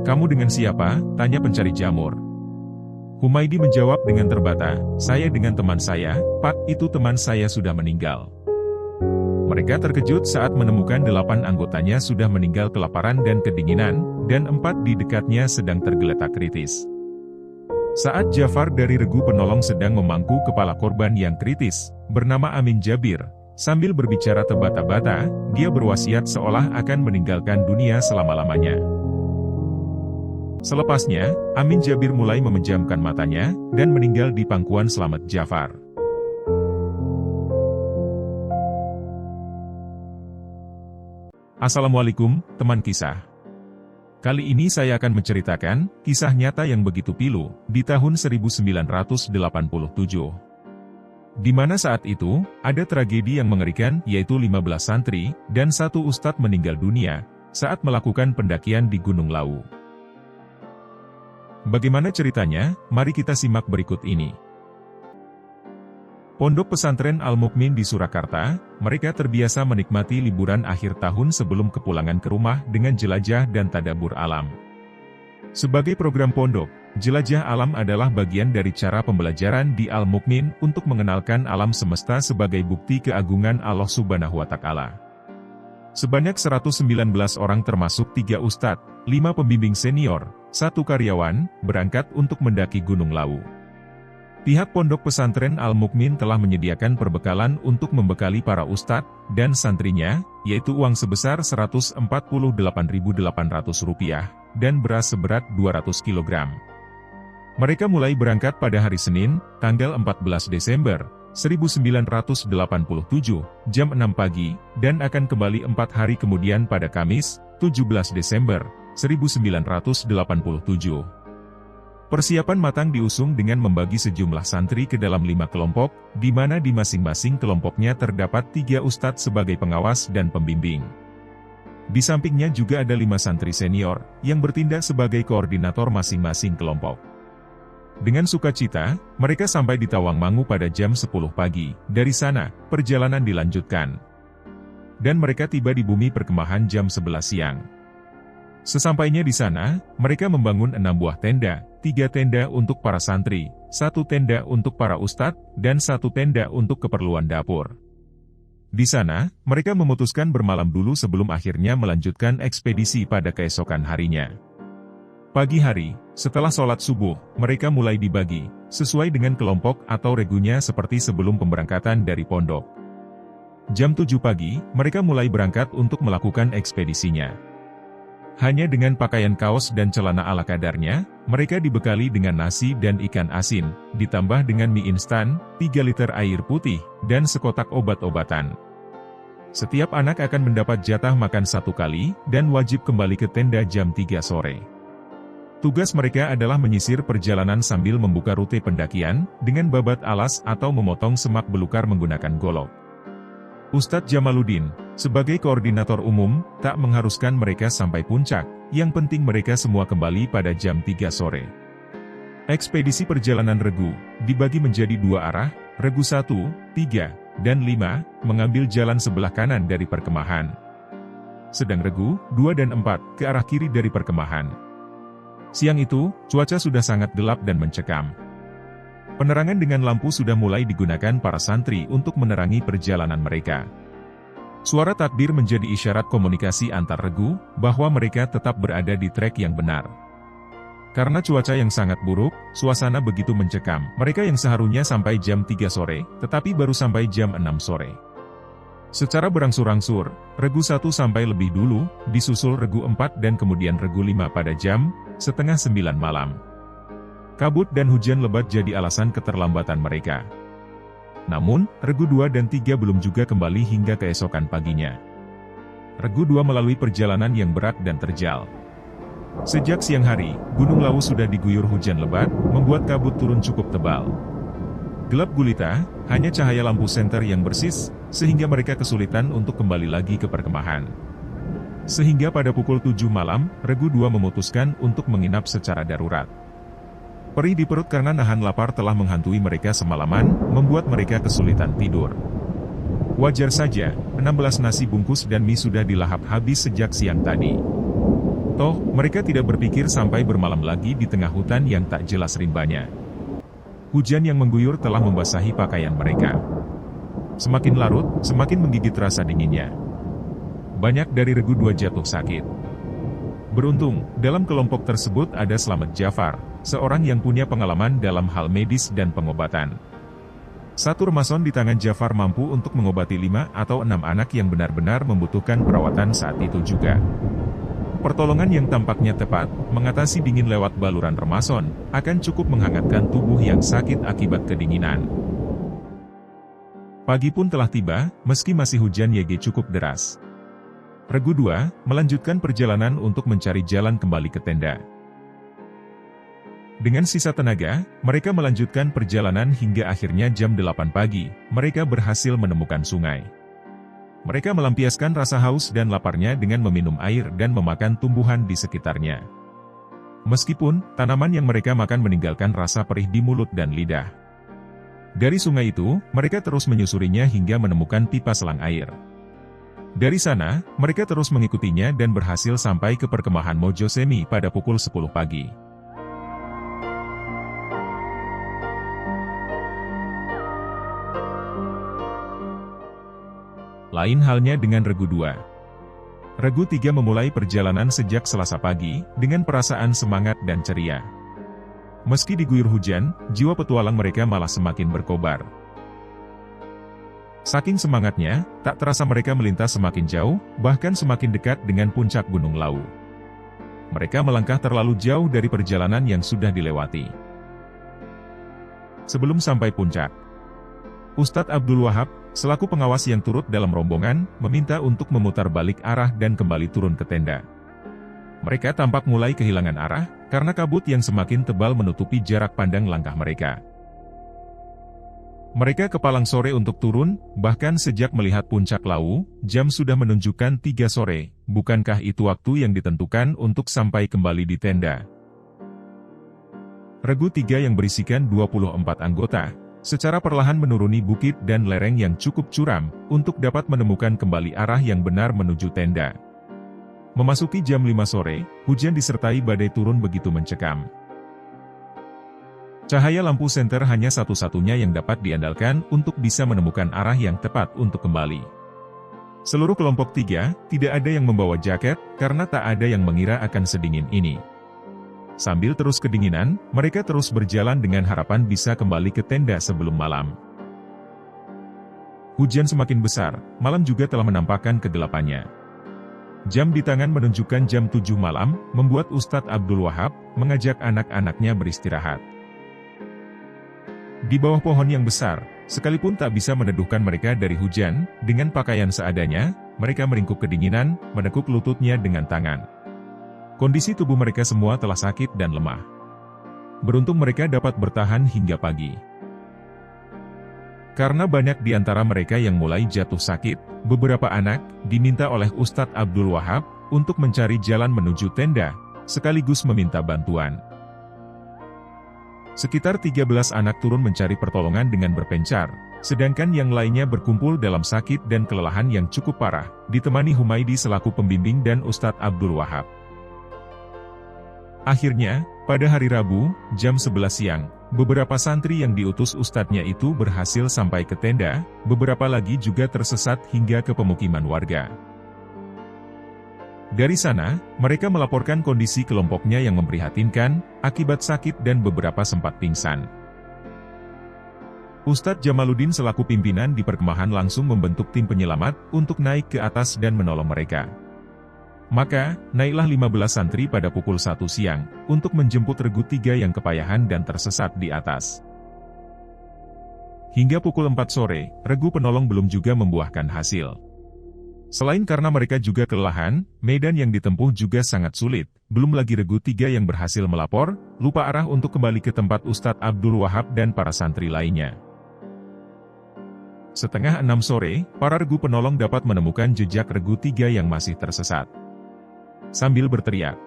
Kamu dengan siapa? Tanya pencari jamur. Humaydi menjawab dengan terbata, saya dengan teman saya, Pak, itu teman saya sudah meninggal. Mereka terkejut saat menemukan 8 anggotanya sudah meninggal kelaparan dan kedinginan, dan 4 di dekatnya sedang tergeletak kritis. Saat Jafar dari regu penolong sedang memangku kepala korban yang kritis, bernama Amin Jabir, sambil berbicara terbata-bata, dia berwasiat seolah akan meninggalkan dunia selama-lamanya. Selepasnya, Amin Jabir mulai memejamkan matanya, dan meninggal di pangkuan Slamet Jafar. Assalamualaikum, teman kisah. Kali ini saya akan menceritakan kisah nyata yang begitu pilu di tahun 1987. Di mana saat itu, ada tragedi yang mengerikan yaitu 15 santri dan 1 ustadz meninggal dunia saat melakukan pendakian di Gunung Lawu. Bagaimana ceritanya? Mari kita simak berikut ini. Pondok Pesantren Al-Mukmin di Surakarta, mereka terbiasa menikmati liburan akhir tahun sebelum kepulangan ke rumah dengan jelajah dan tadabbur alam. Sebagai program pondok, jelajah alam adalah bagian dari cara pembelajaran di Al-Mukmin untuk mengenalkan alam semesta sebagai bukti keagungan Allah Subhanahu wa Ta'ala. Sebanyak 119 orang termasuk 3 ustadz, 5 pembimbing senior, 1 karyawan, berangkat untuk mendaki Gunung Lawu. Pihak Pondok Pesantren Al-Mukmin telah menyediakan perbekalan untuk membekali para ustadz dan santrinya, yaitu uang sebesar Rp148.800 dan beras seberat 200 kg. Mereka mulai berangkat pada hari Senin, tanggal 14 Desember 1987, jam 6 pagi, dan akan kembali 4 hari kemudian pada Kamis, 17 Desember 1987. Persiapan matang diusung dengan membagi sejumlah santri ke dalam 5 kelompok, di mana di masing-masing kelompoknya terdapat 3 ustadz sebagai pengawas dan pembimbing. Di sampingnya juga ada 5 santri senior, yang bertindak sebagai koordinator masing-masing kelompok. Dengan sukacita, mereka sampai di Tawangmangu pada jam 10 pagi. Dari sana, perjalanan dilanjutkan. Dan mereka tiba di bumi perkemahan jam 11 siang. Sesampainya di sana, mereka membangun 6 buah tenda, 3 tenda untuk para santri, 1 tenda untuk para ustadz, dan 1 tenda untuk keperluan dapur. Di sana, mereka memutuskan bermalam dulu sebelum akhirnya melanjutkan ekspedisi pada keesokan harinya. Pagi hari, setelah sholat subuh, mereka mulai dibagi, sesuai dengan kelompok atau regunya seperti sebelum pemberangkatan dari pondok. Jam 7 pagi, mereka mulai berangkat untuk melakukan ekspedisinya. Hanya dengan pakaian kaos dan celana ala kadarnya, mereka dibekali dengan nasi dan ikan asin, ditambah dengan mie instan, 3 liter air putih, dan sekotak obat-obatan. Setiap anak akan mendapat jatah makan 1 kali, dan wajib kembali ke tenda jam 3 sore. Tugas mereka adalah menyisir perjalanan sambil membuka rute pendakian, dengan babat alas atau memotong semak belukar menggunakan golok. Ustadz Jamaluddin, sebagai koordinator umum, tak mengharuskan mereka sampai puncak, yang penting mereka semua kembali pada jam 3 sore. Ekspedisi perjalanan regu, dibagi menjadi 2 arah, regu 1, 3, dan 5, mengambil jalan sebelah kanan dari perkemahan. Sedang regu, 2 dan 4, ke arah kiri dari perkemahan. Siang itu, cuaca sudah sangat gelap dan mencekam. Penerangan dengan lampu sudah mulai digunakan para santri untuk menerangi perjalanan mereka. Suara takbir menjadi isyarat komunikasi antar regu, bahwa mereka tetap berada di trek yang benar. Karena cuaca yang sangat buruk, suasana begitu mencekam, mereka yang seharusnya sampai jam 3 sore, tetapi baru sampai jam 6 sore. Secara berangsur-angsur, regu 1 sampai lebih dulu, disusul regu 4 dan kemudian regu 5 pada jam setengah 9 malam. Kabut dan hujan lebat jadi alasan keterlambatan mereka. Namun, regu 2 dan 3 belum juga kembali hingga keesokan paginya. Regu 2 melalui perjalanan yang berat dan terjal. Sejak siang hari, Gunung Lawu sudah diguyur hujan lebat, membuat kabut turun cukup tebal. Gelap gulita, hanya cahaya lampu senter yang bersis, sehingga mereka kesulitan untuk kembali lagi ke perkemahan. Sehingga pada pukul 7 malam, regu 2 memutuskan untuk menginap secara darurat. Perih di perut karena nahan lapar telah menghantui mereka semalaman, membuat mereka kesulitan tidur. Wajar saja, 16 nasi bungkus dan mie sudah dilahap habis sejak siang tadi. Toh, mereka tidak berpikir sampai bermalam lagi di tengah hutan yang tak jelas rimbanya. Hujan yang mengguyur telah membasahi pakaian mereka. Semakin larut, semakin menggigit rasa dinginnya. Banyak dari regu 2 jatuh sakit. Beruntung, dalam kelompok tersebut ada Slamet Jafar, seorang yang punya pengalaman dalam hal medis dan pengobatan. Satu remason di tangan Jafar mampu untuk mengobati 5 atau 6 anak yang benar-benar membutuhkan perawatan saat itu juga. Pertolongan yang tampaknya tepat, mengatasi dingin lewat baluran remason, akan cukup menghangatkan tubuh yang sakit akibat kedinginan. Pagi pun telah tiba, meski masih hujan YG cukup deras. Regu 2, melanjutkan perjalanan untuk mencari jalan kembali ke tenda. Dengan sisa tenaga, mereka melanjutkan perjalanan hingga akhirnya jam 8 pagi, mereka berhasil menemukan sungai. Mereka melampiaskan rasa haus dan laparnya dengan meminum air dan memakan tumbuhan di sekitarnya. Meskipun, tanaman yang mereka makan meninggalkan rasa perih di mulut dan lidah. Dari sungai itu, mereka terus menyusurinya hingga menemukan pipa selang air. Dari sana, mereka terus mengikutinya dan berhasil sampai ke perkemahan Mojosemi pada pukul 10 pagi. Lain halnya dengan Regu 2. Regu 3 memulai perjalanan sejak Selasa pagi, dengan perasaan semangat dan ceria. Meski diguyur hujan, jiwa petualang mereka malah semakin berkobar. Saking semangatnya, tak terasa mereka melintas semakin jauh, bahkan semakin dekat dengan puncak Gunung Lawu. Mereka melangkah terlalu jauh dari perjalanan yang sudah dilewati. Sebelum sampai puncak, Ustadz Abdul Wahab, selaku pengawas yang turut dalam rombongan, meminta untuk memutar balik arah dan kembali turun ke tenda. Mereka tampak mulai kehilangan arah, karena kabut yang semakin tebal menutupi jarak pandang langkah mereka. Mereka kepalang sore untuk turun, bahkan sejak melihat puncak Lawu, jam sudah menunjukkan 3 sore, bukankah itu waktu yang ditentukan untuk sampai kembali di tenda? Regu 3 yang berisikan 24 anggota, secara perlahan menuruni bukit dan lereng yang cukup curam, untuk dapat menemukan kembali arah yang benar menuju tenda. Memasuki jam 5 sore, hujan disertai badai turun begitu mencekam. Cahaya lampu senter hanya satu-satunya yang dapat diandalkan untuk bisa menemukan arah yang tepat untuk kembali. Seluruh kelompok 3, tidak ada yang membawa jaket, karena tak ada yang mengira akan sedingin ini. Sambil terus kedinginan, mereka terus berjalan dengan harapan bisa kembali ke tenda sebelum malam. Hujan semakin besar, malam juga telah menampakkan kegelapannya. Jam di tangan menunjukkan jam 7 malam, membuat Ustadz Abdul Wahab mengajak anak-anaknya beristirahat. Di bawah pohon yang besar, sekalipun tak bisa meneduhkan mereka dari hujan, dengan pakaian seadanya, mereka meringkuk kedinginan, menekuk lututnya dengan tangan. Kondisi tubuh mereka semua telah sakit dan lemah. Beruntung mereka dapat bertahan hingga pagi. Karena banyak di antara mereka yang mulai jatuh sakit, beberapa anak diminta oleh Ustadz Abdul Wahab untuk mencari jalan menuju tenda, sekaligus meminta bantuan. Sekitar 13 anak turun mencari pertolongan dengan berpencar, sedangkan yang lainnya berkumpul dalam sakit dan kelelahan yang cukup parah, ditemani Humaidi selaku pembimbing dan Ustadz Abdul Wahab. Akhirnya, pada hari Rabu, jam 11 siang, beberapa santri yang diutus ustadznya itu berhasil sampai ke tenda, beberapa lagi juga tersesat hingga ke pemukiman warga. Dari sana, mereka melaporkan kondisi kelompoknya yang memprihatinkan, akibat sakit dan beberapa sempat pingsan. Ustadz Jamaluddin selaku pimpinan di perkemahan langsung membentuk tim penyelamat untuk naik ke atas dan menolong mereka. Maka, naiklah 15 santri pada pukul 1 siang, untuk menjemput Regu 3 yang kepayahan dan tersesat di atas. Hingga pukul 4 sore, Regu penolong belum juga membuahkan hasil. Selain karena mereka juga kelelahan, medan yang ditempuh juga sangat sulit, belum lagi Regu 3 yang berhasil melapor, lupa arah untuk kembali ke tempat Ustadz Abdul Wahab dan para santri lainnya. Setengah 6 sore, para Regu penolong dapat menemukan jejak Regu 3 yang masih tersesat. Sambil berteriak,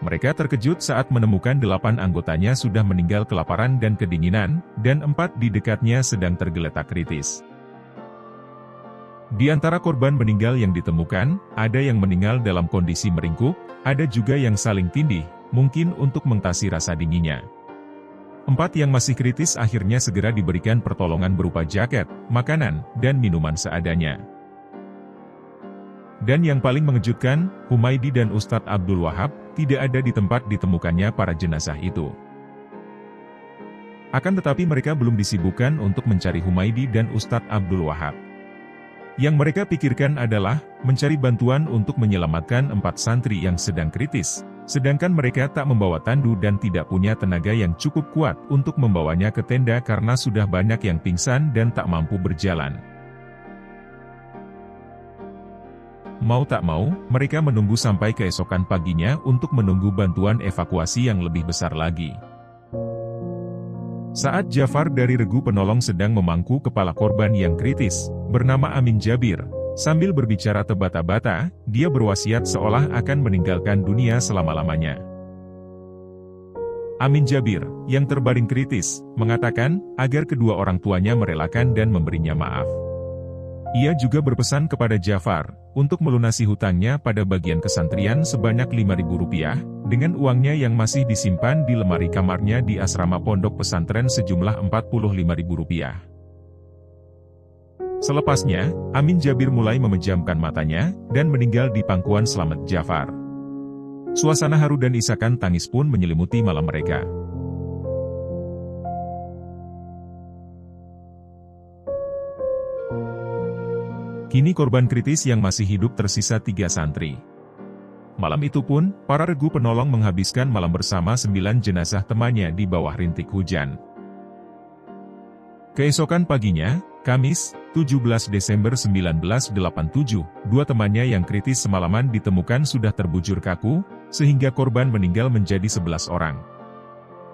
mereka terkejut saat menemukan 8 anggotanya sudah meninggal kelaparan dan kedinginan, dan 4 di dekatnya sedang tergeletak kritis. Di antara korban meninggal yang ditemukan, ada yang meninggal dalam kondisi meringkuk, Ada juga yang saling tindih, mungkin untuk mengatasi rasa dinginnya. 4 yang masih kritis akhirnya segera diberikan pertolongan berupa jaket, makanan, dan minuman seadanya. Dan yang paling mengejutkan, Humaydi dan Ustadz Abdul Wahab tidak ada di tempat ditemukannya para jenazah itu. Akan tetapi mereka belum disibukkan untuk mencari Humaydi dan Ustadz Abdul Wahab. Yang mereka pikirkan adalah mencari bantuan untuk menyelamatkan 4 santri yang sedang kritis. Sedangkan mereka tak membawa tandu dan tidak punya tenaga yang cukup kuat untuk membawanya ke tenda karena sudah banyak yang pingsan dan tak mampu berjalan. Mau tak mau, mereka menunggu sampai keesokan paginya untuk menunggu bantuan evakuasi yang lebih besar lagi. Saat Jafar dari regu penolong sedang memangku kepala korban yang kritis, bernama Amin Jabir, sambil berbicara terbata-bata, dia berwasiat seolah akan meninggalkan dunia selama-lamanya. Amin Jabir, yang terbaring kritis, mengatakan agar kedua orang tuanya merelakan dan memberinya maaf. Ia juga berpesan kepada Jafar untuk melunasi hutangnya pada bagian kesantrian sebanyak Rp5.000, dengan uangnya yang masih disimpan di lemari kamarnya di asrama pondok pesantren sejumlah Rp45.000. Selepasnya, Amin Jabir mulai memejamkan matanya, dan meninggal di pangkuan Slamet Jafar. Suasana haru dan isakan tangis pun menyelimuti malam mereka. Kini korban kritis yang masih hidup tersisa 3 santri. Malam itu pun, para regu penolong menghabiskan malam bersama 9 jenazah temannya di bawah rintik hujan. Keesokan paginya, Kamis, 17 Desember 1987, 2 temannya yang kritis semalaman ditemukan sudah terbujur kaku, sehingga korban meninggal menjadi 11 orang.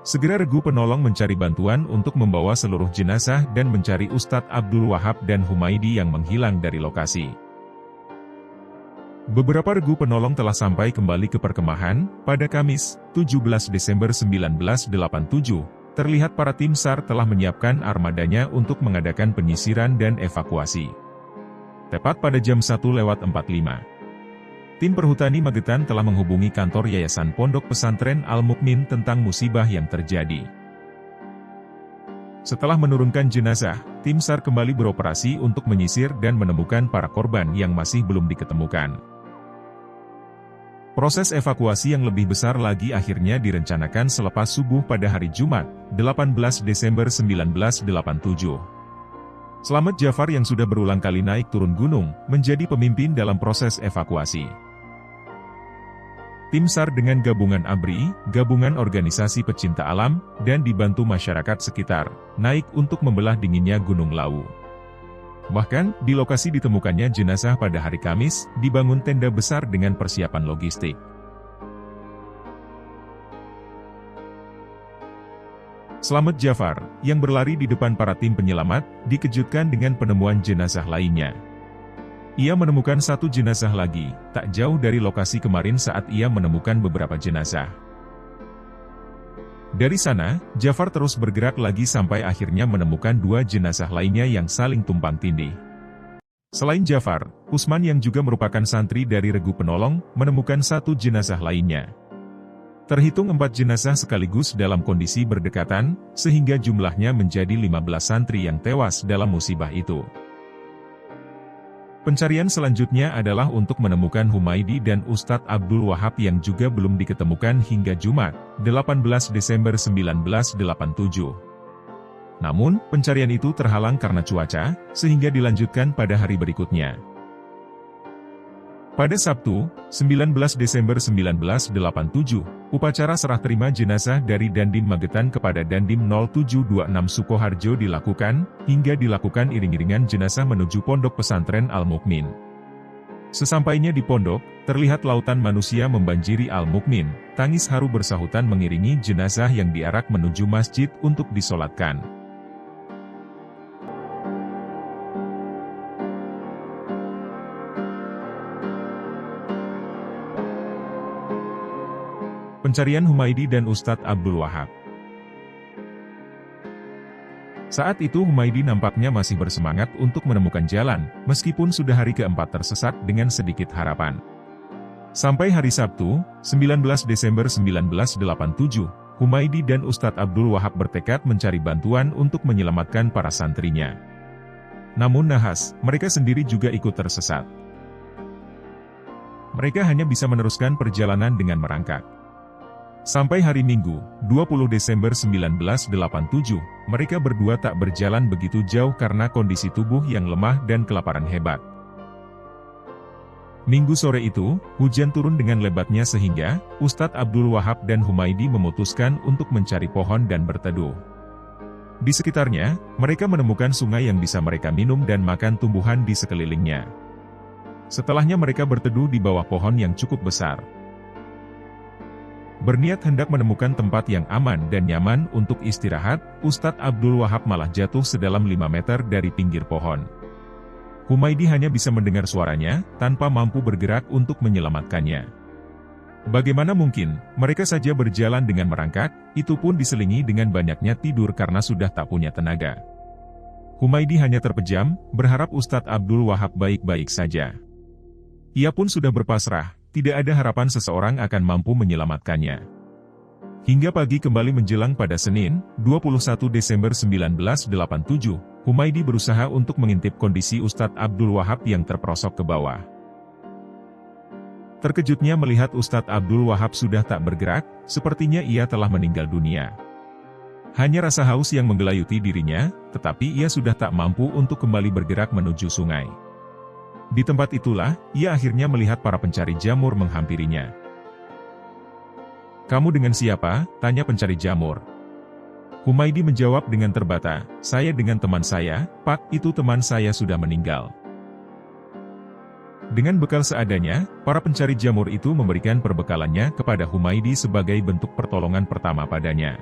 Segera regu penolong mencari bantuan untuk membawa seluruh jenazah dan mencari Ustadz Abdul Wahab dan Humaydi yang menghilang dari lokasi. Beberapa regu penolong telah sampai kembali ke perkemahan. Pada Kamis, 17 Desember 1987, terlihat para tim SAR telah menyiapkan armadanya untuk mengadakan penyisiran dan evakuasi. Tepat pada jam 1:45. Tim Perhutani Magetan telah menghubungi kantor Yayasan Pondok Pesantren Al-Mukmin tentang musibah yang terjadi. Setelah menurunkan jenazah, tim SAR kembali beroperasi untuk menyisir dan menemukan para korban yang masih belum diketemukan. Proses evakuasi yang lebih besar lagi akhirnya direncanakan selepas subuh pada hari Jumat, 18 Desember 1987. Slamet Jafar yang sudah berulang kali naik turun gunung, menjadi pemimpin dalam proses evakuasi. Tim SAR dengan gabungan ABRI, gabungan organisasi pecinta alam, dan dibantu masyarakat sekitar, naik untuk membelah dinginnya Gunung Lawu. Bahkan, di lokasi ditemukannya jenazah pada hari Kamis, dibangun tenda besar dengan persiapan logistik. Slamet Jafar, yang berlari di depan para tim penyelamat, dikejutkan dengan penemuan jenazah lainnya. Ia menemukan 1 jenazah lagi, tak jauh dari lokasi kemarin saat ia menemukan beberapa jenazah. Dari sana, Jafar terus bergerak lagi sampai akhirnya menemukan 2 jenazah lainnya yang saling tumpang tindih. Selain Jafar, Usman yang juga merupakan santri dari regu penolong, menemukan 1 jenazah lainnya. Terhitung 4 jenazah sekaligus dalam kondisi berdekatan, sehingga jumlahnya menjadi 15 santri yang tewas dalam musibah itu. Pencarian selanjutnya adalah untuk menemukan Humaydi dan Ustadz Abdul Wahab yang juga belum diketemukan hingga Jumat, 18 Desember 1987. Namun, pencarian itu terhalang karena cuaca, sehingga dilanjutkan pada hari berikutnya. Pada Sabtu, 19 Desember 1987, upacara serah terima jenazah dari Dandim Magetan kepada Dandim 0726 Sukoharjo dilakukan, hingga dilakukan iring-iringan jenazah menuju Pondok Pesantren Al-Mukmin. Sesampainya di pondok, terlihat lautan manusia membanjiri Al-Mukmin, tangis haru bersahutan mengiringi jenazah yang diarak menuju masjid untuk disolatkan. Pencarian Humaydi dan Ustadz Abdul Wahab. Saat itu Humaydi nampaknya masih bersemangat untuk menemukan jalan, meskipun sudah hari keempat tersesat dengan sedikit harapan. Sampai hari Sabtu, 19 Desember 1987, Humaydi dan Ustadz Abdul Wahab bertekad mencari bantuan untuk menyelamatkan para santrinya. Namun nahas, mereka sendiri juga ikut tersesat. Mereka hanya bisa meneruskan perjalanan dengan merangkak. Sampai hari Minggu, 20 Desember 1987, mereka berdua tak berjalan begitu jauh karena kondisi tubuh yang lemah dan kelaparan hebat. Minggu sore itu, hujan turun dengan lebatnya sehingga Ustadz Abdul Wahab dan Humaydi memutuskan untuk mencari pohon dan berteduh. Di sekitarnya, mereka menemukan sungai yang bisa mereka minum dan makan tumbuhan di sekelilingnya. Setelahnya mereka berteduh di bawah pohon yang cukup besar. Berniat hendak menemukan tempat yang aman dan nyaman untuk istirahat, Ustadz Abdul Wahab malah jatuh sedalam 5 meter dari pinggir pohon. Humaydi hanya bisa mendengar suaranya, tanpa mampu bergerak untuk menyelamatkannya. Bagaimana mungkin, mereka saja berjalan dengan merangkak, itu pun diselingi dengan banyaknya tidur karena sudah tak punya tenaga. Humaydi hanya terpejam, berharap Ustadz Abdul Wahab baik-baik saja. Ia pun sudah berpasrah, tidak ada harapan seseorang akan mampu menyelamatkannya. Hingga pagi kembali menjelang pada Senin, 21 Desember 1987, Humaydi berusaha untuk mengintip kondisi Ustadz Abdul Wahab yang terperosok ke bawah. Terkejutnya melihat Ustadz Abdul Wahab sudah tak bergerak, sepertinya ia telah meninggal dunia. Hanya rasa haus yang menggelayuti dirinya, tetapi ia sudah tak mampu untuk kembali bergerak menuju sungai. Di tempat itulah, ia akhirnya melihat para pencari jamur menghampirinya. "Kamu dengan siapa?" tanya pencari jamur. Humaydi menjawab dengan terbata, "Saya dengan teman saya, Pak, itu teman saya sudah meninggal." Dengan bekal seadanya, para pencari jamur itu memberikan perbekalannya kepada Humaydi sebagai bentuk pertolongan pertama padanya.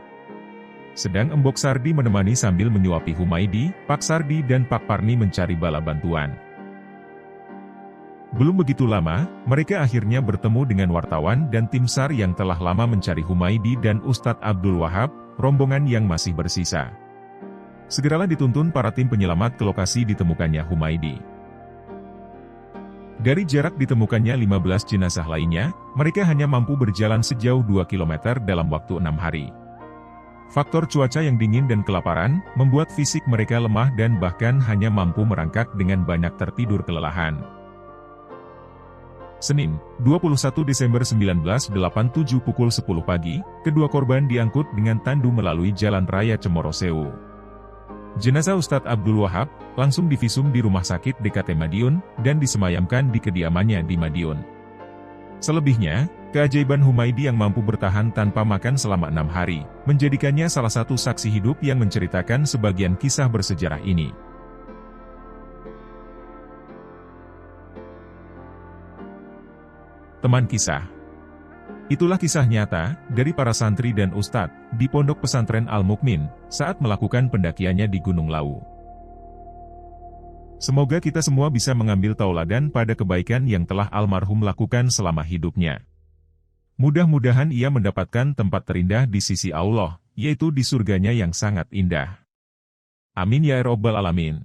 Sedang Embok Sardi menemani sambil menyuapi Humaydi, Pak Sardi dan Pak Parni mencari bala bantuan. Belum begitu lama, mereka akhirnya bertemu dengan wartawan dan tim SAR yang telah lama mencari Humaydi dan Ustadz Abdul Wahab, rombongan yang masih bersisa. Segeralah dituntun para tim penyelamat ke lokasi ditemukannya Humaydi. Dari jarak ditemukannya 15 jenazah lainnya, mereka hanya mampu berjalan sejauh 2 km dalam waktu 6 hari. Faktor cuaca yang dingin dan kelaparan, membuat fisik mereka lemah dan bahkan hanya mampu merangkak dengan banyak tertidur kelelahan. Senin, 21 Desember 1987 pukul 10 pagi, kedua korban diangkut dengan tandu melalui Jalan Raya Cemorosewu. Jenazah Ustadz Abdul Wahab langsung divisum di rumah sakit DKT Madiun dan disemayamkan di kediamannya di Madiun. Selebihnya, keajaiban Humaydi yang mampu bertahan tanpa makan selama 6 hari, menjadikannya salah satu saksi hidup yang menceritakan sebagian kisah bersejarah ini. Teman kisah. Itulah kisah nyata dari para santri dan ustadz di Pondok Pesantren Al-Mukmin saat melakukan pendakiannya di Gunung Lawu. Semoga kita semua bisa mengambil tauladan pada kebaikan yang telah almarhum lakukan selama hidupnya. Mudah-mudahan ia mendapatkan tempat terindah di sisi Allah, yaitu di surganya yang sangat indah. Amin ya Rabbal Alamin.